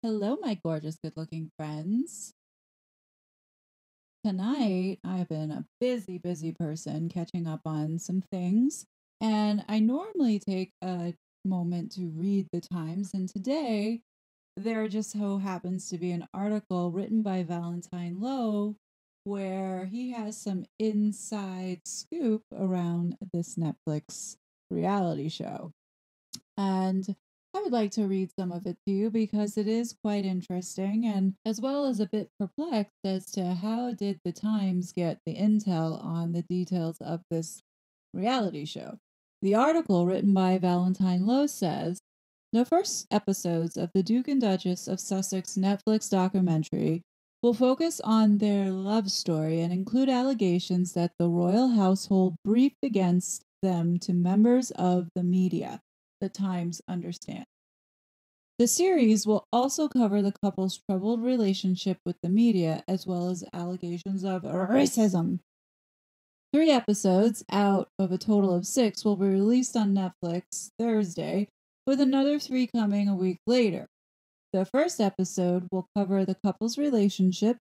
Hello, my gorgeous, good looking friends. Tonight, I've been a busy person catching up on some things, and I normally take a moment to read the Times. And today, there just so happens to be an article written by Valentine Lowe where he has some inside scoop around this Netflix reality show. And I would like to read some of it to you because it is quite interesting and as well as a bit perplexed as to how did the Times get the intel on the details of this reality show. The article written by Valentine Lowe says the first episodes of the Duke and Duchess of Sussex Netflix documentary will focus on their love story and include allegations that the royal household briefed against them to members of the media. The Times understand. The series will also cover the couple's troubled relationship with the media, as well as allegations of racism. 3 episodes out of a total of 6 will be released on Netflix Thursday, with another 3 coming a week later. The first episode will cover the couple's relationship,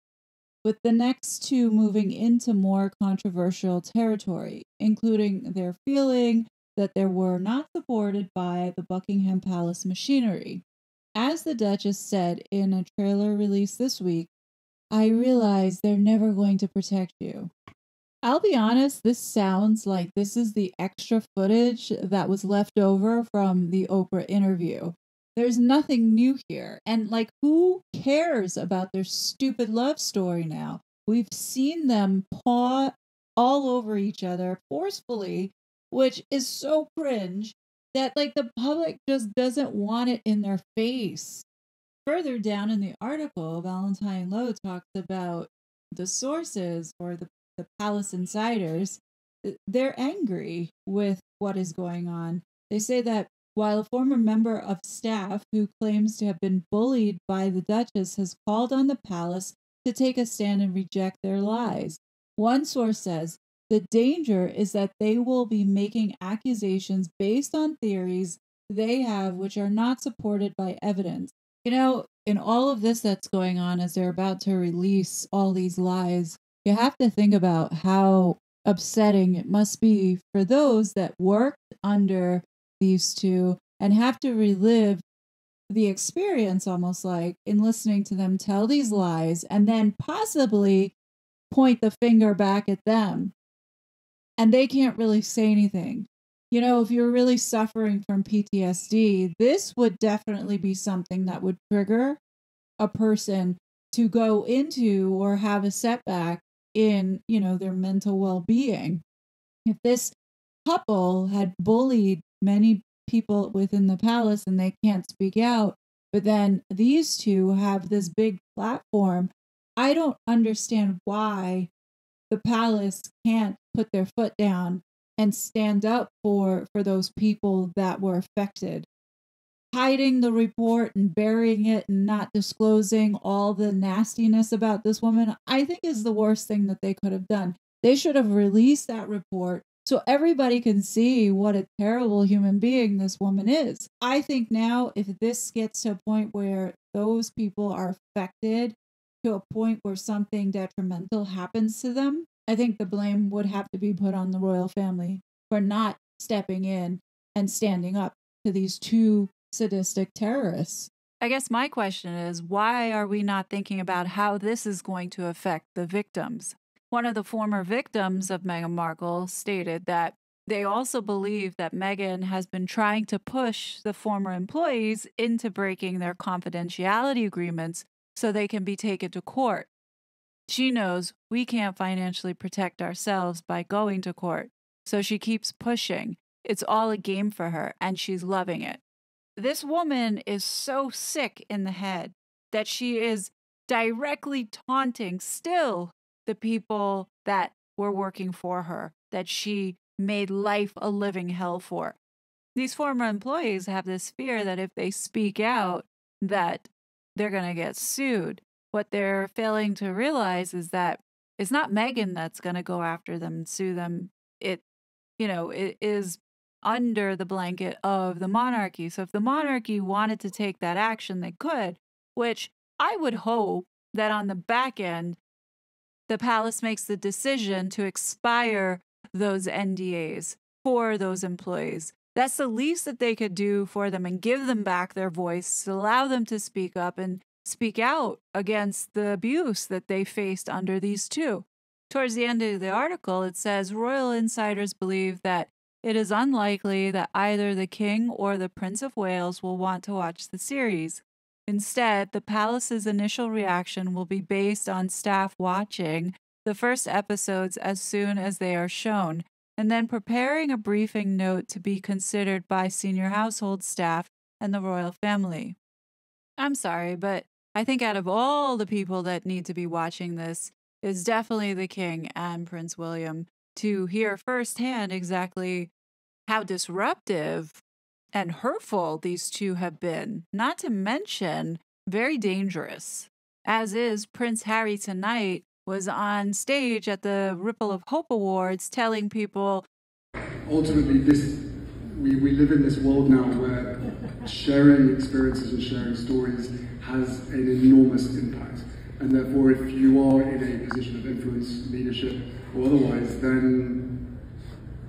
with the next 2 moving into more controversial territory, including their feeling that they were not supported by the Buckingham Palace machinery. As the Duchess said in a trailer released this week, I realize they're never going to protect you. I'll be honest, this sounds like this is the extra footage that was left over from the Oprah interview. There's nothing new here. And who cares about their stupid love story now? We've seen them paw all over each other forcefully, which is so cringe that the public just doesn't want it in their face. Further down in the article, Valentine Lowe talks about the sources or the palace insiders. They're angry with what is going on. They say that while a former member of staff who claims to have been bullied by the Duchess has called on the palace to take a stand and reject their lies. One source says the danger is that they will be making accusations based on theories they have which are not supported by evidence. In all of this that's going on as they're about to release all these lies, you have to think about how upsetting it must be for those that worked under these two and have to relive the experience almost like in listening to them tell these lies and then possibly point the finger back at them. And they can't really say anything. If you're really suffering from PTSD, this would definitely be something that would trigger a person to go into or have a setback in, their mental well-being. If this couple had bullied many people within the palace and they can't speak out, but then these two have this big platform, I don't understand why the palace can't put their foot down and stand up for those people that were affected. Hiding the report and burying it and not disclosing all the nastiness about this woman, I think is the worst thing that they could have done. They should have released that report so everybody can see what a terrible human being this woman is. I think now, if this gets to a point where those people are affected to a point where something detrimental happens to them, I think the blame would have to be put on the royal family for not stepping in and standing up to these two sadistic terrorists. I guess my question is, why are we not thinking about how this is going to affect the victims? One of the former victims of Meghan Markle stated that they also believe that Meghan has been trying to push the former employees into breaking their confidentiality agreements so they can be taken to court. She knows we can't financially protect ourselves by going to court, so she keeps pushing. It's all a game for her, and she's loving it. This woman is so sick in the head that she is directly taunting still the people that were working for her, that she made life a living hell for. These former employees have this fear that if they speak out, that they're going to get sued. What they're failing to realize is that it's not Meghan that's going to go after them and sue them. It is under the blanket of the monarchy. So if the monarchy wanted to take that action, they could. which I would hope that on the back end, the palace makes the decision to expire those NDAs for those employees. That's the least that they could do for them and give them back their voice, allow them to speak up and speak out against the abuse that they faced under these two. Towards the end of the article, it says royal insiders believe that it is unlikely that either the king or the Prince of Wales will want to watch the series. Instead, the palace's initial reaction will be based on staff watching the first episodes as soon as they are shown, and then preparing a briefing note to be considered by senior household staff and the royal family. I'm sorry, but I think out of all the people that need to be watching this is definitely the king and Prince William to hear firsthand exactly how disruptive and hurtful these two have been, not to mention very dangerous. As is, Prince Harry tonight was on stage at the Ripple of Hope Awards telling people, ultimately we live in this world now where sharing experiences and sharing stories has an enormous impact. And therefore, if you are in a position of influence, leadership, or otherwise, then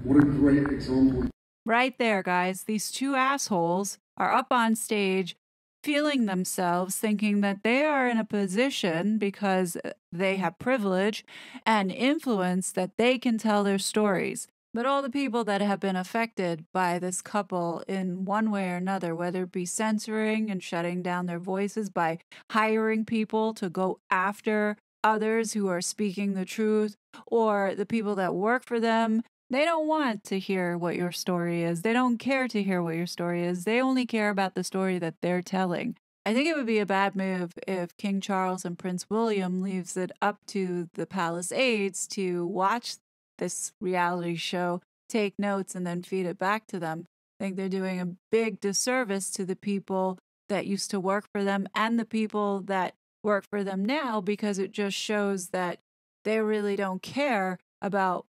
what a great example. Right there, guys. These two assholes are up on stage feeling themselves, thinking that they are in a position because they have privilege and influence that they can tell their stories. But all the people that have been affected by this couple in one way or another, whether it be censoring and shutting down their voices by hiring people to go after others who are speaking the truth, or the people that work for them, they don't want to hear what your story is. They don't care to hear what your story is. They only care about the story that they're telling. I think it would be a bad move if King Charles and Prince William leaves it up to the palace aides to watch this reality show, take notes, and then feed it back to them. I think they're doing a big disservice to the people that used to work for them and the people that work for them now, because it just shows that they really don't care about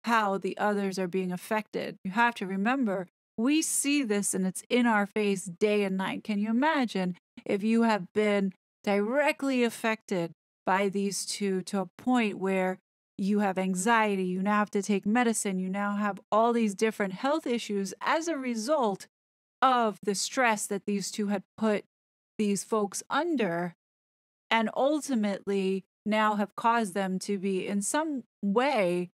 how the others are being affected. You have to remember, we see this and it's in our face day and night. Can you imagine if you have been directly affected by these two to a point where you have anxiety, you now have to take medicine, you now have all these different health issues as a result of the stress that these two had put these folks under, and ultimately now have caused them to be in some way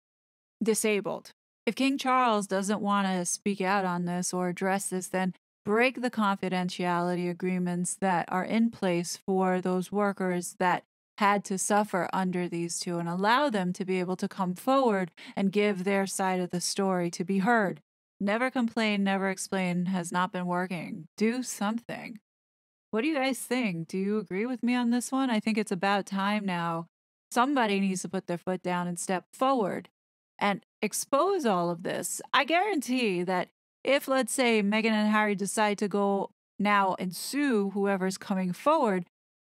disabled. If King Charles doesn't want to speak out on this or address this, then break the confidentiality agreements that are in place for those workers that had to suffer under these two, and allow them to be able to come forward and give their side of the story to be heard. Never complain, never explain has not been working. Do something. What do you guys think? Do you agree with me on this one? I think it's about time now. Somebody needs to put their foot down and step forward and expose all of this. I guarantee that if, let's say, Meghan and Harry decide to go now and sue whoever's coming forward,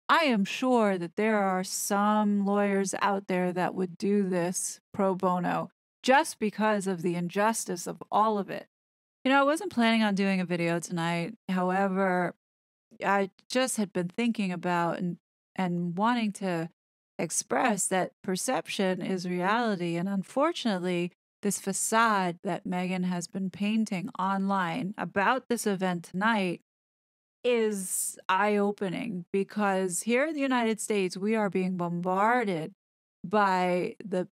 I am sure that there are some lawyers out there that would do this pro bono just because of the injustice of all of it. You know, I wasn't planning on doing a video tonight. However, I just had been thinking about and wanting to express that perception is reality. And unfortunately, this facade that Meghan has been painting online about this event tonight is eye-opening, because here in the United States, we are being bombarded by the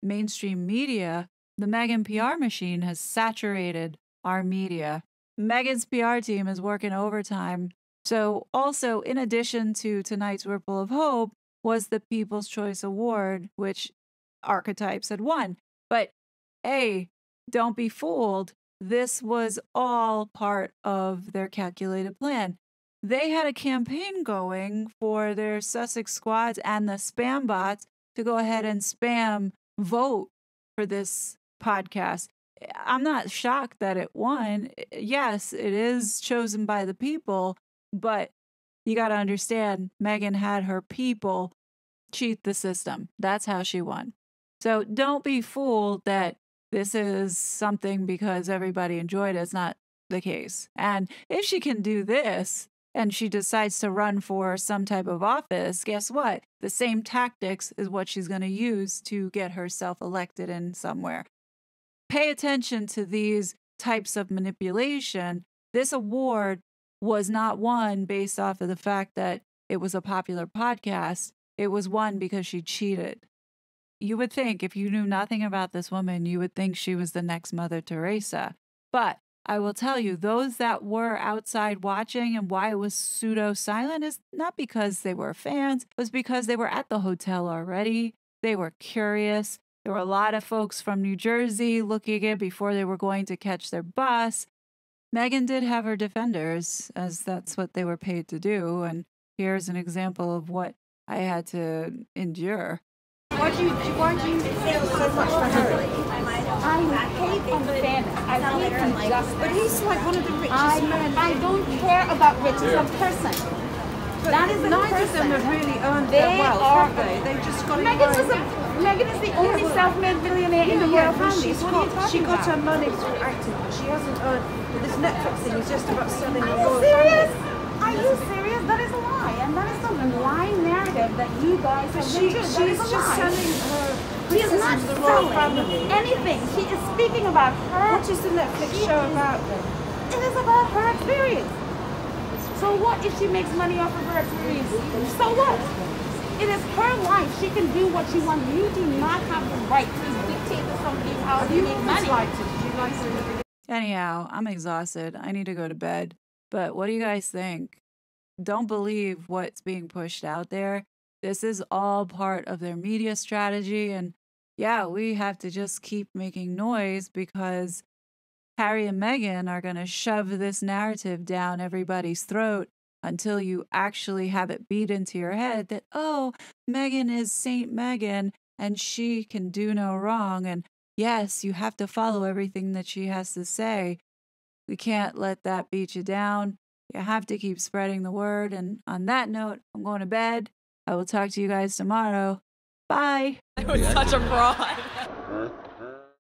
mainstream media. The Meghan PR machine has saturated our media. Meghan's PR team is working overtime. So also, in addition to tonight's Ripple of Hope, was the People's Choice Award, which Archetypes had won. But hey, don't be fooled. This was all part of their calculated plan. They had a campaign going for their Sussex squads and the spam bots to go ahead and spam vote for this podcast. I'm not shocked that it won. Yes, it is chosen by the people, but you got to understand, Meghan had her people cheat the system. That's how she won. So don't be fooled that this is something because everybody enjoyed it. It's not the case. And if she can do this and she decides to run for some type of office, guess what? The same tactics is what she's going to use to get herself elected in somewhere. Pay attention to these types of manipulation. This award was not won based off of the fact that it was a popular podcast. It was won because she cheated. You would think, if you knew nothing about this woman, you would think she was the next Mother Teresa. But I will tell you, those that were outside watching, and why it was pseudo-silent is not because they were fans, it was because they were at the hotel already. They were curious. There were a lot of folks from New Jersey looking at it before they were going to catch their bus. Meghan did have her defenders, as that's what they were paid to do. And here's an example of what I had to endure. Why do you feel so much for Harry? I hate unfairness. I hate injustice. But he's like one of the richest men. I don't care about riches of person. But that is a neither of them have really earned their wealth, have they? They've just got it Meghan is the only self-made billionaire in the royal family. She got her money through acting, but she hasn't earned. This Netflix thing is just about selling the royal family. Are you serious? That is a lie, and that is the lying narrative that you guys have been doing. She's just selling her. She is not selling anything. She is speaking about her. What is the Netflix show about then? It is about her experience. So what if she makes money off of her experience? So what? It is her life. She can do what she wants. You do not have the right to dictate to somebody how to make money. Did you like her? Anyhow, I'm exhausted. I need to go to bed. But what do you guys think? Don't believe what's being pushed out there. This is all part of their media strategy. And yeah, we have to just keep making noise because Harry and Meghan are going to shove this narrative down everybody's throat until you actually have it beat into your head that, oh, Meghan is Saint Meghan and she can do no wrong. And yes, you have to follow everything that she has to say. We can't let that beat you down. You have to keep spreading the word. And on that note, I'm going to bed. I will talk to you guys tomorrow. Bye. It was such a fraud.